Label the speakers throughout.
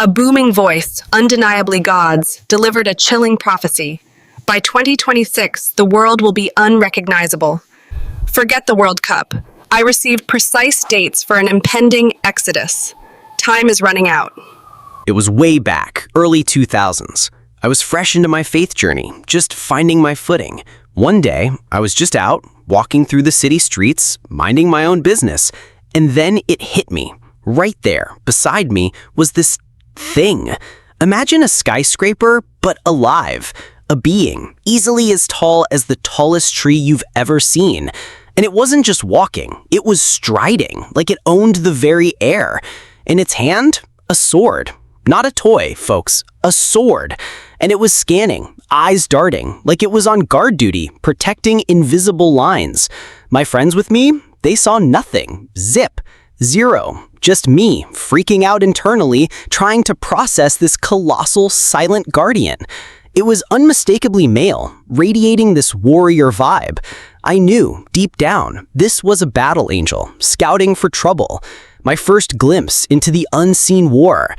Speaker 1: A booming voice, undeniably God's, delivered a chilling prophecy. By 2026, the world will be unrecognizable. Forget the World Cup. I received precise dates for an impending exodus. Time is running out.
Speaker 2: It was way back, early 2000s. I was fresh into my faith journey, just finding my footing. One day, I was just out, walking through the city streets, minding my own business, and then it hit me. Right there, beside me, was this thing. Imagine a skyscraper, but alive. A being, easily as tall as the tallest tree you've ever seen. And it wasn't just walking, it was striding, like it owned the very air. In its hand, a sword. Not a toy, folks, a sword. And it was scanning, eyes darting, like it was on guard duty, protecting invisible lines. My friends with me, they saw nothing. Zip. Zero. Just me, freaking out internally, trying to process this colossal, silent guardian. It was unmistakably male, radiating this warrior vibe. I knew, deep down, this was a battle angel, scouting for trouble. My first glimpse into the unseen war.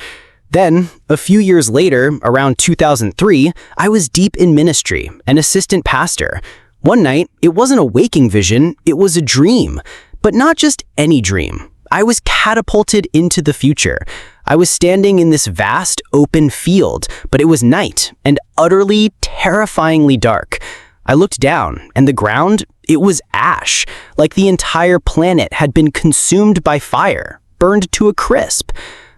Speaker 2: Then, a few years later, around 2003, I was deep in ministry, an assistant pastor. One night, it wasn't a waking vision, it was a dream. But not just any dream. I was catapulted into the future. I was standing in this vast, open field, but it was night and utterly, terrifyingly dark. I looked down, and the ground, it was ash, like the entire planet had been consumed by fire, burned to a crisp.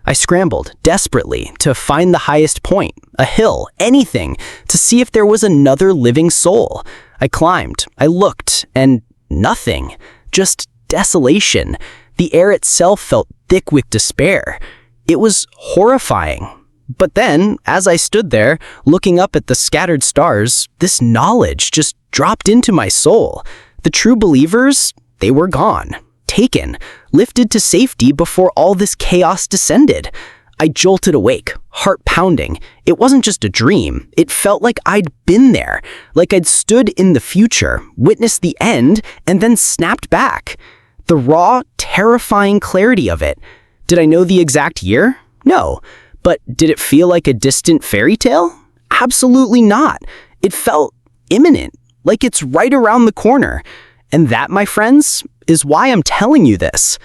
Speaker 2: I scrambled desperately to find the highest point, a hill, anything, to see if there was another living soul. I climbed, I looked, and nothing. Just desolation. The air itself felt thick with despair. It was horrifying. But then, as I stood there, looking up at the scattered stars, this knowledge just dropped into my soul. The true believers, they were gone. Taken, lifted to safety before all this chaos descended. I jolted awake, heart pounding. It wasn't just a dream. It felt like I'd been there, like I'd stood in the future, witnessed the end, and then snapped back. The raw, terrifying clarity of it. Did I know the exact year? No. But did it feel like a distant fairy tale? Absolutely not. It felt imminent, like it's right around the corner. And that, my friends, is why I'm telling you this.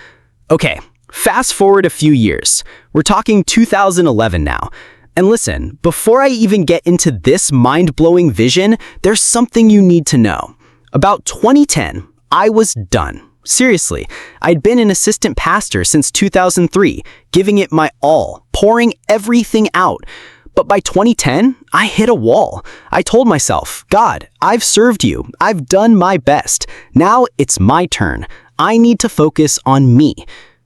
Speaker 2: Okay, fast forward a few years. We're talking 2011 now. And listen, before I even get into this mind-blowing vision, there's something you need to know. About 2010, I was done. Seriously, I'd been an assistant pastor since 2003, giving it my all, pouring everything out. But by 2010, I hit a wall. I told myself, God, I've served you. I've done my best. Now it's my turn. I need to focus on me.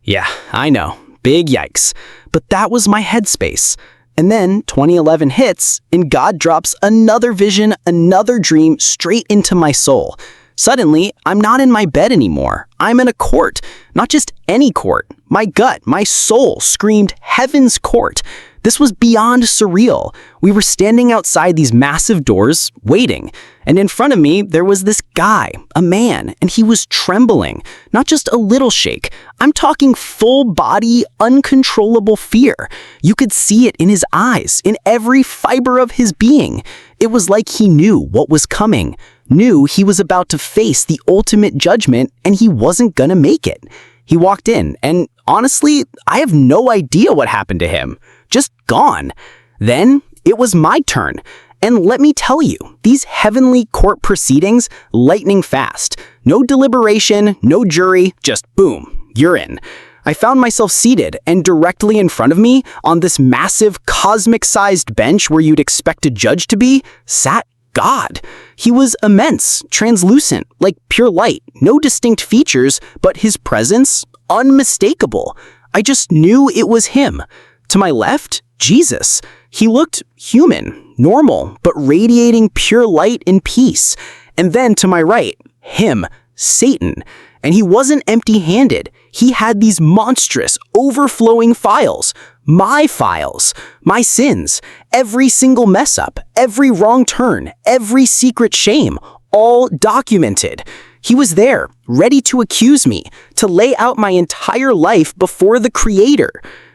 Speaker 2: Yeah, I know. Big yikes. But that was my headspace. And then 2011 hits, and God drops another vision, another dream straight into my soul. Suddenly, I'm not in my bed anymore. I'm in a court. Not just any court. My gut, my soul screamed heaven's court. This was beyond surreal. We were standing outside these massive doors, waiting. And in front of me, there was this guy, a man, and he was trembling. Not just a little shake. I'm talking full body, uncontrollable fear. You could see it in his eyes, in every fiber of his being. It was like he knew what was coming. Knew he was about to face the ultimate judgment and he wasn't gonna make it. He walked in, and honestly, I have no idea what happened to him. Just gone. Then, it was my turn. And let me tell you, these heavenly court proceedings, lightning fast. No deliberation, no jury, just boom, you're in. I found myself seated, and directly in front of me, on this massive, cosmic-sized bench where you'd expect a judge to be, sat God. He was immense, translucent, like pure light, no distinct features, but his presence, unmistakable. I just knew it was him. To my left, Jesus. He looked human, normal, but radiating pure light and peace. And then to my right, him, Satan. And he wasn't empty-handed. He had these monstrous, overflowing files. My sins, every single mess-up, every wrong turn, every secret shame, all documented. He was there, ready to accuse me, to lay out my entire life before the Creator.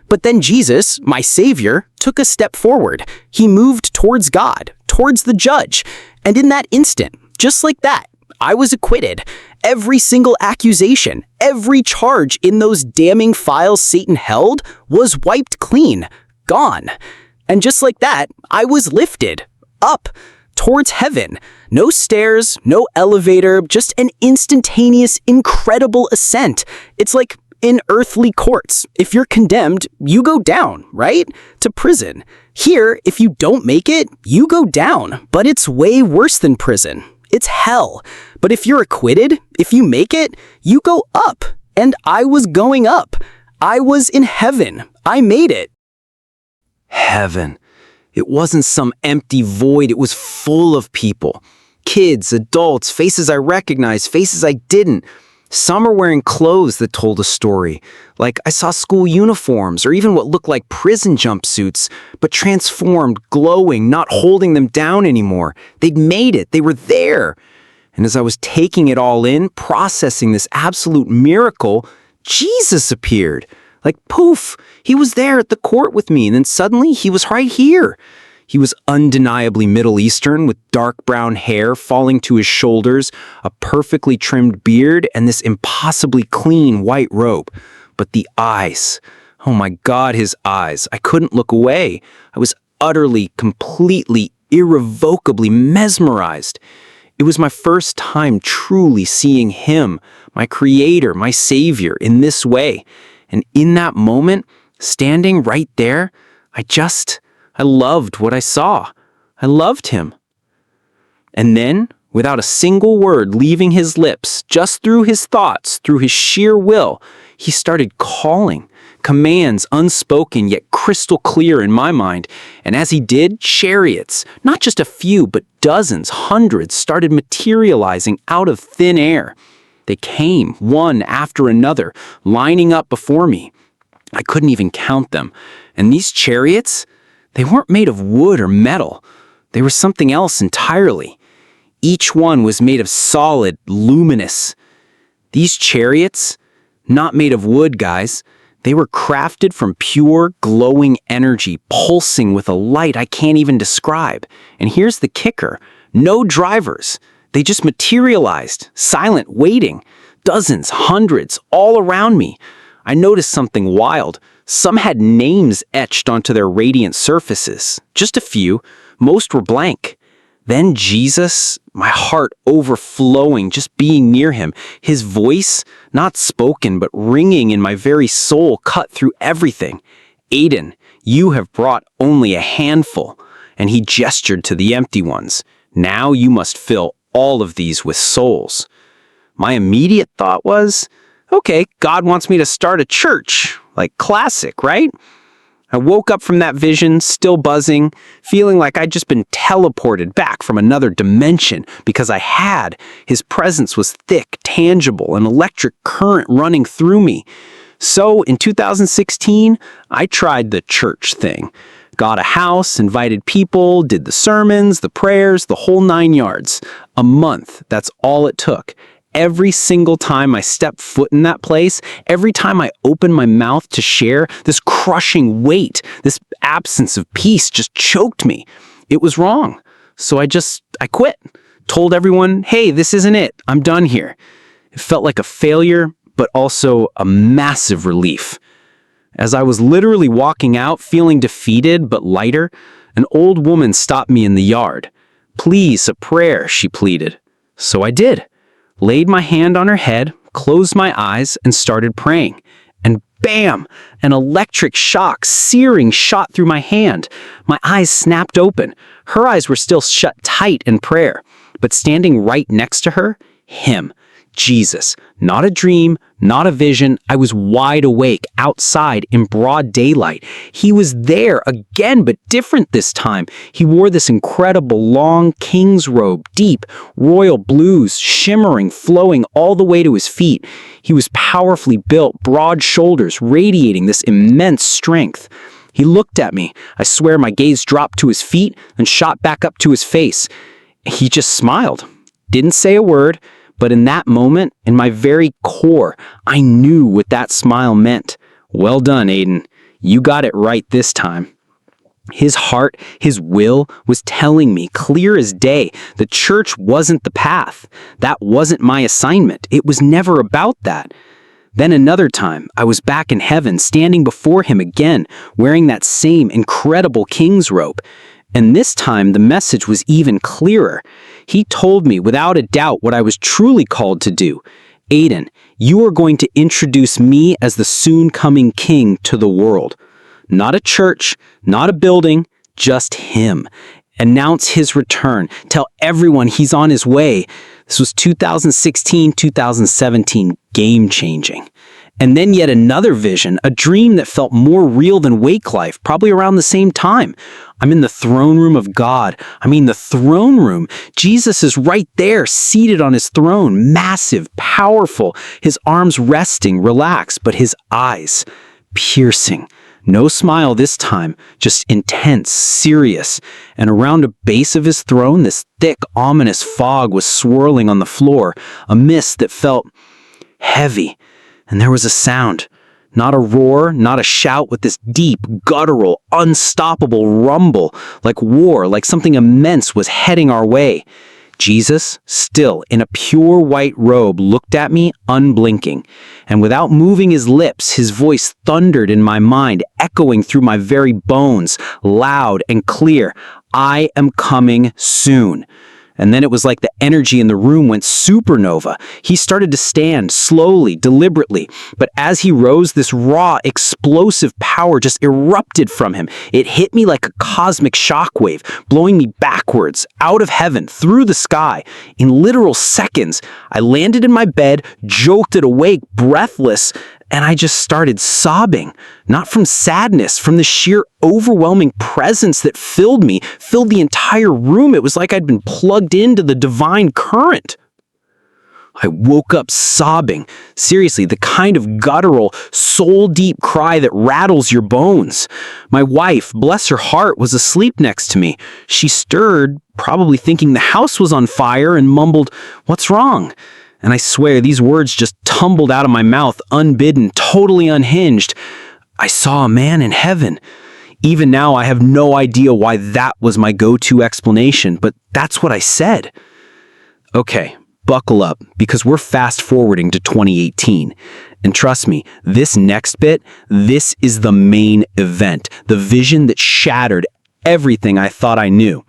Speaker 2: But then Jesus, my Savior, took a step forward. He moved towards God, towards the judge. And in that instant, just like that, I was acquitted. Every single accusation, every charge in those damning files Satan held was wiped clean, gone. And just like that, I was lifted, up, towards heaven. No stairs, no elevator, just an instantaneous, incredible ascent. It's like in earthly courts, if you're condemned, you go down, right? To prison. Here, if you don't make it, you go down. But it's way worse than prison. It's hell. But if you're acquitted, if you make it, you go up. And I was going up. I was in heaven. I made it. Heaven. It wasn't some empty void. It was full of people. Kids, adults, faces I recognized, faces I didn't. Some are wearing clothes that told a story. Like I saw school uniforms or even what looked like prison jumpsuits, but transformed, glowing, not holding them down anymore. They'd made it. They were there. And as I was taking it all in, processing this absolute miracle, Jesus appeared. Like poof, he was there at the court with me, and then suddenly he was right here. He was undeniably Middle Eastern with dark brown hair falling to his shoulders, a perfectly trimmed beard, and this impossibly clean white robe. But the eyes, oh my God, his eyes. I couldn't look away. I was utterly, completely, irrevocably mesmerized. It was my first time truly seeing him, my creator, my savior, in this way. And in that moment, standing right there, I loved what I saw. I loved him. And then, without a single word leaving his lips, just through his thoughts, through his sheer will, he started calling, commands unspoken yet crystal clear in my mind. And as he did, chariots, not just a few, but dozens, hundreds, started materializing out of thin air. They came, one after another, lining up before me. I couldn't even count them. And these chariots, they weren't made of wood or metal. They were something else entirely. Each one was made of solid, luminous. These chariots, not made of wood, guys. They were crafted from pure, glowing energy, pulsing with a light I can't even describe. And here's the kicker. No drivers. They just materialized, silent, waiting. Dozens, hundreds, all around me. I noticed something wild. Some had names etched onto their radiant surfaces. Just a few. Most were blank. Then Jesus, my heart overflowing, just being near him. His voice, not spoken, but ringing in my very soul, cut through everything. Aiden, you have brought only a handful. And he gestured to the empty ones. Now you must fill all of these with souls. My immediate thought was, okay, God wants me to start a church. Like classic, right? I woke up from that vision, still buzzing, feeling like I'd just been teleported back from another dimension because his presence was thick, tangible, an electric current running through me. So in 2016, I tried the church thing. Got a house, invited people, did the sermons, the prayers, the whole 9 yards. A month, that's all it took. Every single time I stepped foot in that place, every time I opened my mouth to share, this crushing weight, this absence of peace just choked me. It was wrong. So I quit. Told everyone, hey, this isn't it. I'm done here. It felt like a failure, but also a massive relief. As I was literally walking out, feeling defeated but lighter, an old woman stopped me in the yard. Please, a prayer, she pleaded. So I did. Laid my hand on her head, closed my eyes, and started praying. And bam! An electric shock, searing, shot through my hand. My eyes snapped open. Her eyes were still shut tight in prayer. But standing right next to her, him. Jesus. Not a dream, not a vision. I was wide awake, outside, in broad daylight. He was there again, but different this time. He wore this incredible long king's robe, deep, royal blues, shimmering, flowing all the way to his feet. He was powerfully built, broad shoulders, radiating this immense strength. He looked at me. I swear my gaze dropped to his feet and shot back up to his face. He just smiled. Didn't say a word. But in that moment, in my very core, I knew what that smile meant. Well done, Aiden.
Speaker 3: You got it right this time. His heart, his will, was telling me clear as day the church wasn't the path. That wasn't my assignment. It was never about that. Then another time, I was back in heaven, standing before him again, wearing that same incredible king's robe. And this time, the message was even clearer. He told me without a doubt what I was truly called to do. Aiden, you are going to introduce me as the soon-coming king to the world. Not a church, not a building, just him. Announce his return. Tell everyone he's on his way. This was 2016, 2017, game-changing. And then yet another vision, a dream that felt more real than wake life, probably around the same time. I'm in the throne room of God. The throne room. Jesus is right there, seated on his throne, massive, powerful, his arms resting, relaxed, but his eyes piercing. No smile this time, just intense, serious. And around the base of his throne, this thick, ominous fog was swirling on the floor, a mist that felt heavy. And there was a sound. Not a roar, not a shout, with this deep, guttural, unstoppable rumble, like war, like something immense was heading our way. Jesus, still in a pure white robe, looked at me unblinking, and without moving his lips, his voice thundered in my mind, echoing through my very bones, loud and clear. I am coming soon. And then it was like the energy in the room went supernova. He started to stand slowly, deliberately. But as he rose, this raw, explosive power just erupted from him. It hit me like a cosmic shockwave, blowing me backwards, out of heaven, through the sky. In literal seconds, I landed in my bed, jolted awake, breathless, and I just started sobbing. Not from sadness, from the sheer overwhelming presence that filled me, filled the entire room. It was like I'd been plugged into the divine current. I woke up sobbing. Seriously, the kind of guttural, soul-deep cry that rattles your bones. My wife, bless her heart, was asleep next to me. She stirred, probably thinking the house was on fire, and mumbled, "What's wrong?" And I swear these words just tumbled out of my mouth, unbidden, totally unhinged. I saw a man in heaven. Even now, I have no idea why that was my go-to explanation, but that's what I said. Okay, buckle up, because we're fast-forwarding to 2018. And trust me, this next bit, this is the main event, the vision that shattered everything I thought I knew.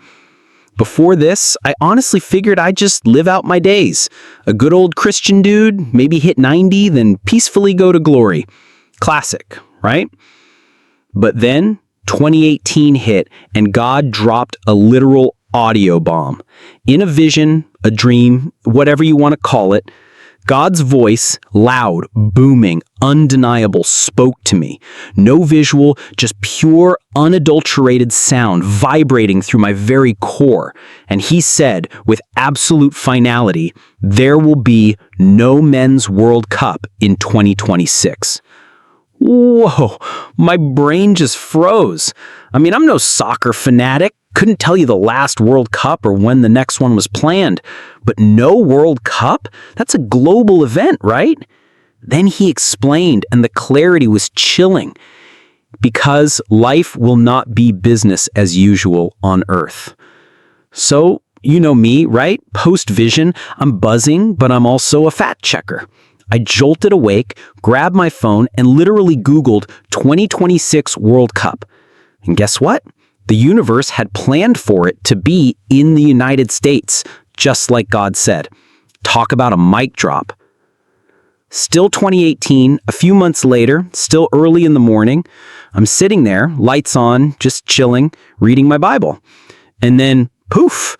Speaker 3: Before this, I honestly figured I'd just live out my days. A good old Christian dude, maybe hit 90, then peacefully go to glory. Classic, right? But then 2018 hit, and God dropped a literal audio bomb. In a vision, a dream, whatever you want to call it, God's voice, loud, booming, undeniable, spoke to me. No visual, just pure, unadulterated sound vibrating through my very core. And he said, with absolute finality, there will be no Men's World Cup in 2026. Whoa, my brain just froze. I'm no soccer fanatic. Couldn't tell you the last World Cup or when the next one was planned. But no World Cup? That's a global event, right? Then he explained, and the clarity was chilling. Because life will not be business as usual on Earth. So, you know me, right? Post-vision, I'm buzzing, but I'm also a fact checker. I jolted awake, grabbed my phone, and literally Googled 2026 World Cup. And guess what? The universe had planned for it to be in the United States, just like God said. Talk about a mic drop. Still 2018, a few months later, still early in the morning, I'm sitting there, lights on, just chilling, reading my Bible. And then, poof,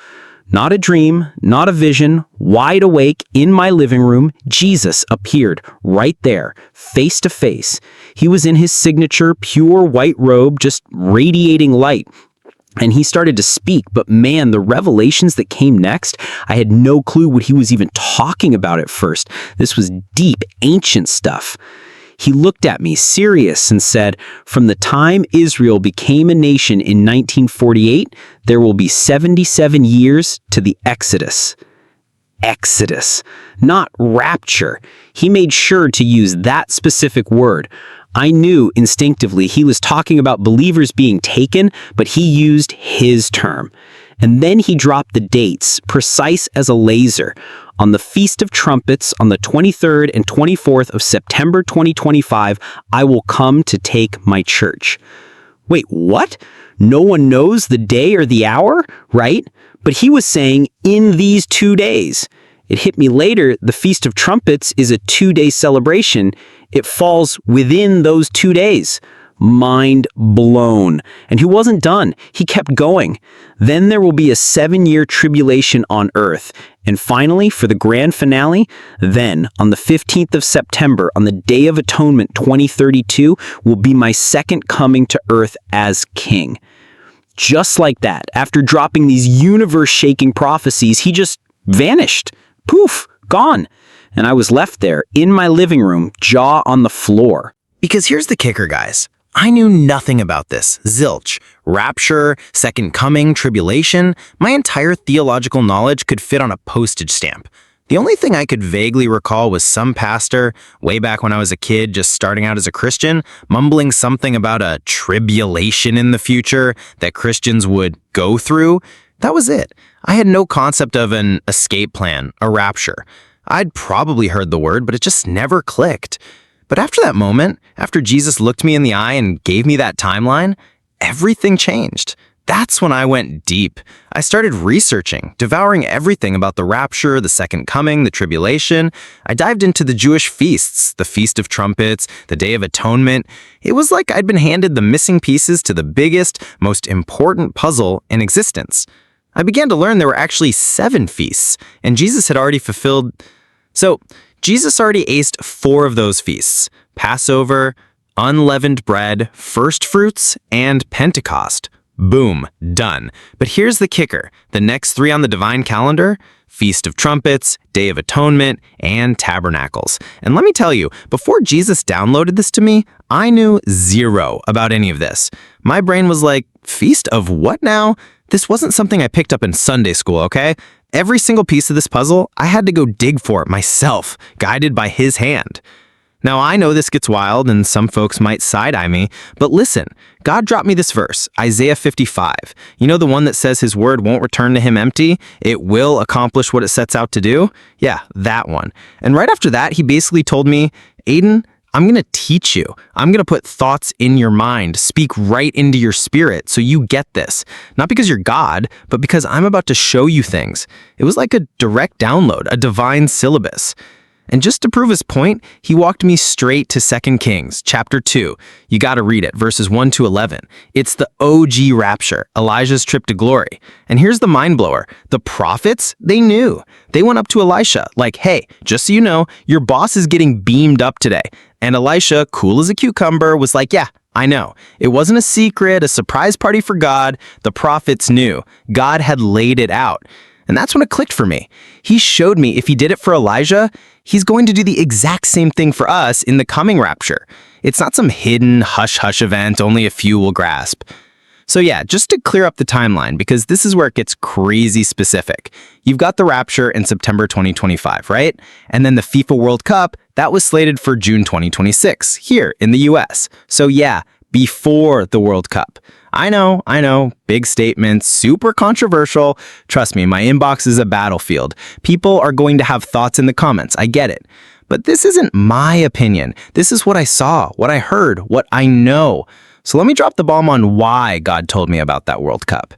Speaker 3: not a dream, not a vision, wide awake in my living room, Jesus appeared right there, face to face. He was in his signature pure white robe, just radiating light. And he started to speak, but man, the revelations that came next, I had no clue what he was even talking about at first. This was deep, ancient stuff. He looked at me, serious, and said, from the time Israel became a nation in 1948, there will be 77 years to the Exodus. Exodus, not rapture. He made sure to use that specific word. I knew instinctively he was talking about believers being taken, but he used his term. And then he dropped the dates, precise as a laser. On the Feast of Trumpets, on the 23rd and 24th of September 2025, I will come to take my church. Wait, what? No one knows the day or the hour, right? But he was saying in these 2 days. It hit me later, the Feast of Trumpets is a 2-day celebration. It falls within those 2 days. Mind blown. And he wasn't done. He kept going. Then there will be a 7-year tribulation on earth. And finally, for the grand finale, then on the 15th of September, on the Day of Atonement 2032, will be my second coming to earth as king. Just like that, after dropping these universe-shaking prophecies, he just vanished. Poof, gone. And I was left there in my living room, jaw on the floor.
Speaker 2: Because here's the kicker, guys. I knew nothing about this. Zilch. Rapture, second coming, tribulation. My entire theological knowledge could fit on a postage stamp. The only thing I could vaguely recall was some pastor, way back when I was a kid just starting out as a Christian, mumbling something about a tribulation in the future that Christians would go through. That was it. I had no concept of an escape plan, a rapture. I'd probably heard the word, but it just never clicked. But after that moment, after Jesus looked me in the eye and gave me that timeline, everything changed. That's when I went deep. I started researching, devouring everything about the rapture, the second coming, the tribulation. I dived into the Jewish feasts, the Feast of Trumpets, the Day of Atonement. It was like I'd been handed the missing pieces to the biggest, most important puzzle in existence. I began to learn there were actually 7 feasts, and Jesus had already fulfilled... Jesus already aced 4 of those feasts: Passover, unleavened bread, first fruits, and Pentecost. Boom, done. But here's the kicker. The next 3 on the divine calendar: Feast of Trumpets, Day of Atonement, and Tabernacles. And let me tell you, before Jesus downloaded this to me, I knew zero about any of this. My brain was like, Feast of what now? This wasn't something I picked up in Sunday school, okay? Every single piece of this puzzle, I had to go dig for it myself, guided by his hand. Now, I know this gets wild and some folks might side-eye me, but listen, God dropped me this verse, Isaiah 55. You know, the one that says his word won't return to him empty? It will accomplish what it sets out to do? Yeah, that one. And right after that, he basically told me, Aiden, I'm going to teach you. I'm going to put thoughts in your mind, speak right into your spirit so you get this. Not because you're God, but because I'm about to show you things. It was like a direct download, a divine syllabus. And just to prove his point, he walked me straight to 2 Kings, chapter 2. You got to read it, verses 1 to 11. It's the OG rapture, Elijah's trip to glory. And here's the mind blower. The prophets, they knew. They went up to Elisha like, hey, just so you know, your boss is getting beamed up today. And Elisha, cool as a cucumber, was like, yeah, I know. It wasn't a secret, a surprise party for God. The prophets knew. God had laid it out. And that's when it clicked for me. He showed me if he did it for Elijah, he's going to do the exact same thing for us in the coming rapture. It's not some hidden hush-hush event only a few will grasp. So yeah, just to clear up the timeline, because this is where it gets crazy specific. You've got the rapture in September 2025, right? And then the FIFA World Cup, that was slated for June 2026, here in the US. So yeah, before the World Cup. I know, big statements, super controversial. Trust me, my inbox is a battlefield. People are going to have thoughts in the comments, I get it. But this isn't my opinion. This is what I saw, what I heard, what I know. So let me drop the bomb on why God told me about that World Cup.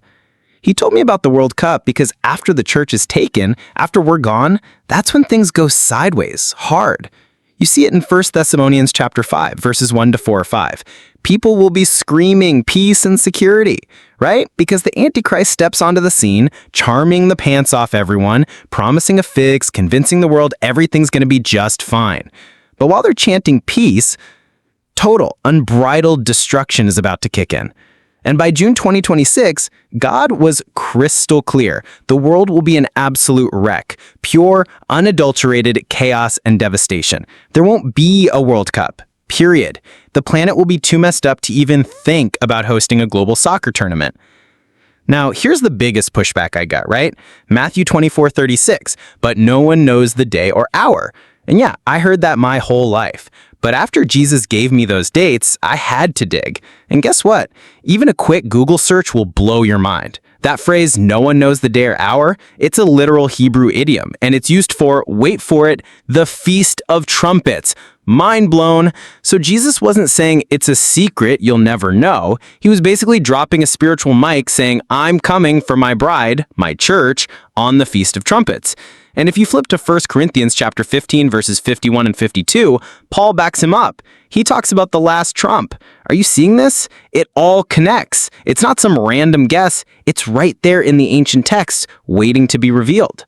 Speaker 2: He told me about the World Cup because after the church is taken, after we're gone, that's when things go sideways, hard. You see it in 1 Thessalonians chapter 5, verses 1 to 4 or 5. People will be screaming peace and security, right? Because the Antichrist steps onto the scene, charming the pants off everyone, promising a fix, convincing the world everything's going to be just fine. But while they're chanting peace, total, unbridled destruction is about to kick in. And by June 2026, God was crystal clear. The world will be an absolute wreck, pure, unadulterated chaos and devastation. There won't be a World Cup, period. The planet will be too messed up to even think about hosting a global soccer tournament. Now, here's the biggest pushback I got, right? Matthew 24:36, but no one knows the day or hour. And yeah, I heard that my whole life. But after Jesus gave me those dates, I had to dig. And guess what? Even a quick Google search will blow your mind. That phrase, no one knows the day or hour, it's a literal Hebrew idiom, and it's used for, wait for it, the Feast of Trumpets. Mind blown. So Jesus wasn't saying it's a secret you'll never know. He was basically dropping a spiritual mic saying, I'm coming for my bride, my church, on the Feast of Trumpets. And if you flip to 1 Corinthians chapter 15, verses 51 and 52, Paul backs him up. He talks about the last trump. Are you seeing this? It all connects. It's not some random guess. It's right there in the ancient text, waiting to be revealed.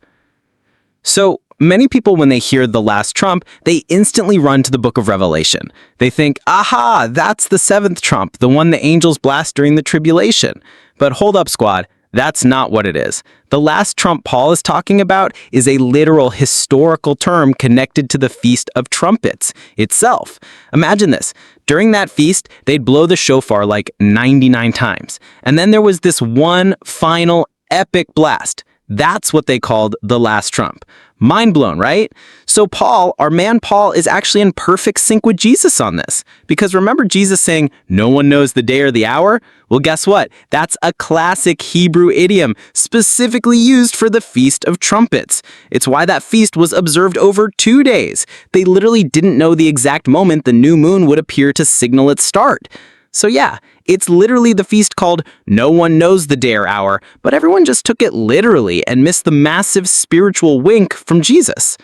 Speaker 2: So, many people, when they hear the last trump, they instantly run to the book of Revelation. They think, aha, that's the seventh trump, the one the angels blast during the tribulation. But hold up, squad. That's not what it is. The last trump Paul is talking about is a literal historical term connected to the Feast of Trumpets itself. Imagine this. During that feast, they'd blow the shofar like 99 times. And then there was this one final epic blast. That's what they called the last trump. Mind blown, right? So Paul, our man Paul, is actually in perfect sync with Jesus on this. Because remember Jesus saying, no one knows the day or the hour? Well, guess what? That's a classic Hebrew idiom specifically used for the Feast of Trumpets. It's why that feast was observed over 2 days. They literally didn't know the exact moment the new moon would appear to signal its start. So yeah, it's literally the feast called No One Knows the Day or Hour, but everyone just took it literally and missed the massive spiritual wink from Jesus.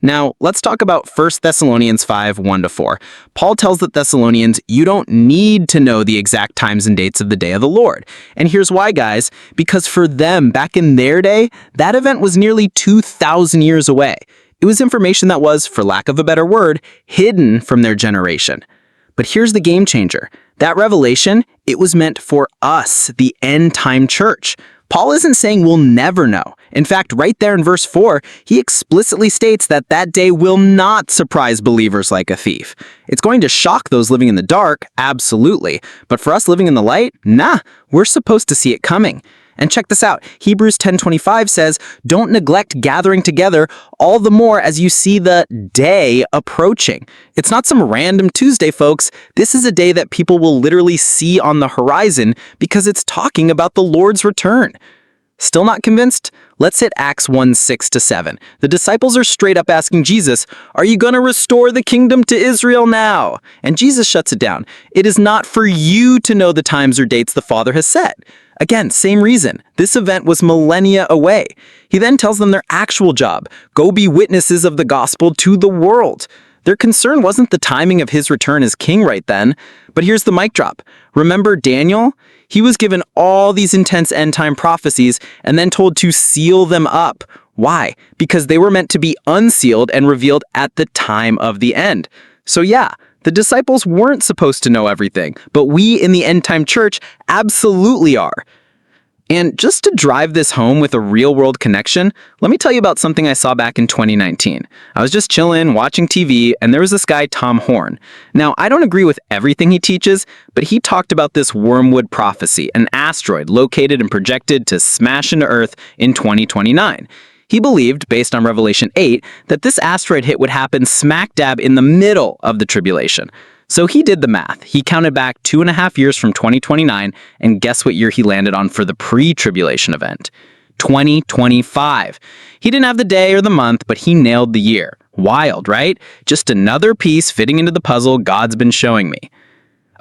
Speaker 2: Now, let's talk about 1 Thessalonians 5, 1-4. Paul tells the Thessalonians, you don't need to know the exact times and dates of the day of the Lord. And here's why, guys. Because for them, back in their day, that event was nearly 2,000 years away. It was information that was, for lack of a better word, hidden from their generation. But here's the game changer. That revelation, it was meant for us, the end-time church. Paul isn't saying we'll never know. In fact, right there in verse 4, he explicitly states that that day will not surprise believers like a thief. It's going to shock those living in the dark, absolutely. But for us living in the light, nah, we're supposed to see it coming. And check this out. Hebrews 10:25 says, don't neglect gathering together, all the more as you see the day approaching. It's not some random Tuesday, folks. This is a day that people will literally see on the horizon because it's talking about the Lord's return. Still not convinced? Let's hit Acts 1:6-7. The disciples are straight up asking Jesus, are you going to restore the kingdom to Israel now? And Jesus shuts it down. It is not for you to know the times or dates the Father has set. Again, same reason. This event was millennia away. He then tells them their actual job. Go be witnesses of the gospel to the world. Their concern wasn't the timing of his return as king right then. But here's the mic drop. Remember Daniel? He was given all these intense end-time prophecies and then told to seal them up. Why? Because they were meant to be unsealed and revealed at the time of the end. So yeah, the disciples weren't supposed to know everything, but we in the end-time church absolutely are. And just to drive this home with a real-world connection, let me tell you about something I saw back in 2019. I was just chilling, watching TV, and there was this guy, Tom Horn. Now, I don't agree with everything he teaches, but he talked about this wormwood prophecy, an asteroid located and projected to smash into Earth in 2029. He believed, based on Revelation 8, that this asteroid hit would happen smack dab in the middle of the tribulation. So he did the math. He counted back 2.5 years from 2029, and guess what year he landed on for the pre-tribulation event? 2025. He didn't have the day or the month, but he nailed the year. Wild, right? Just another piece fitting into the puzzle God's been showing me.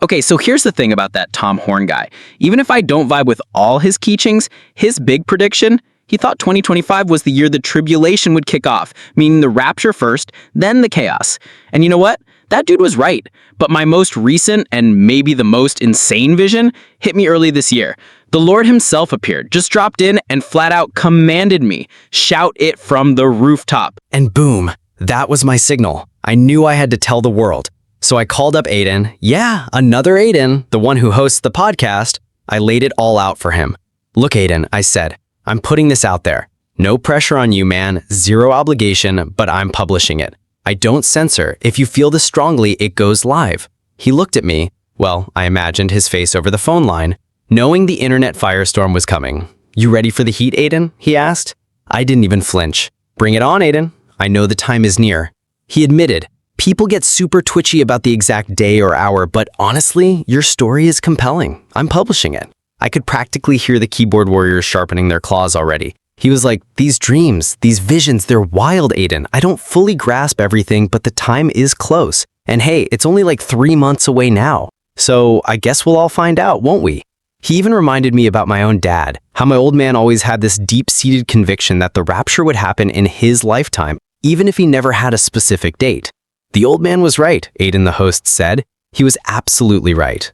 Speaker 2: Okay, so here's the thing about that Tom Horn guy. Even if I don't vibe with all his teachings, his big prediction, he thought 2025 was the year the tribulation would kick off, meaning the rapture first, then the chaos. And you know what? That dude was right. But my most recent and maybe the most insane vision hit me early this year. The Lord himself appeared, just dropped in and flat out commanded me, shout it from the rooftop. And boom, that was my signal. I knew I had to tell the world. So I called up Aiden. Yeah, another Aiden, the one who hosts the podcast. I laid it all out for him. Look, Aiden, I said, I'm putting this out there. No pressure on you, man. Zero obligation, but I'm publishing it. I don't censor. If you feel this strongly, it goes live. He looked at me. Well, I imagined his face over the phone line, knowing the internet firestorm was coming. You ready for the heat, Aiden? He asked. I didn't even flinch. Bring it on, Aiden. I know the time is near. He admitted, People get super twitchy about the exact day or hour, but honestly, your story is compelling. I'm publishing it. I could practically hear the keyboard warriors sharpening their claws already. He was like, these dreams, these visions, they're wild, Aiden. I don't fully grasp everything, but the time is close. And hey, it's only like 3 months away now. So I guess we'll all find out, won't we? He even reminded me about my own dad, how my old man always had this deep-seated conviction that the rapture would happen in his lifetime, even if he never had a specific date. The old man was right, Aiden the host said. He was absolutely right.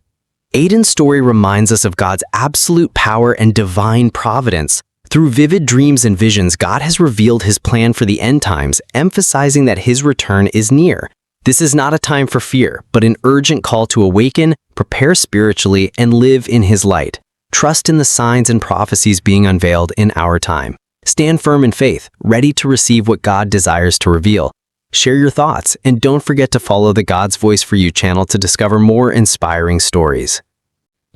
Speaker 2: Aiden's story reminds us of God's absolute power and divine providence. Through vivid dreams and visions, God has revealed his plan for the end times, emphasizing that his return is near. This is not a time for fear, but an urgent call to awaken, prepare spiritually, and live in his light. Trust in the signs and prophecies being unveiled in our time. Stand firm in faith, ready to receive what God desires to reveal. Share your thoughts, and don't forget to follow the God's Voice for You channel to discover more inspiring stories.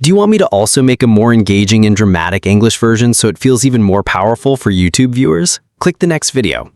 Speaker 2: Do you want me to also make a more engaging and dramatic English version so it feels even more powerful for YouTube viewers? Click the next video.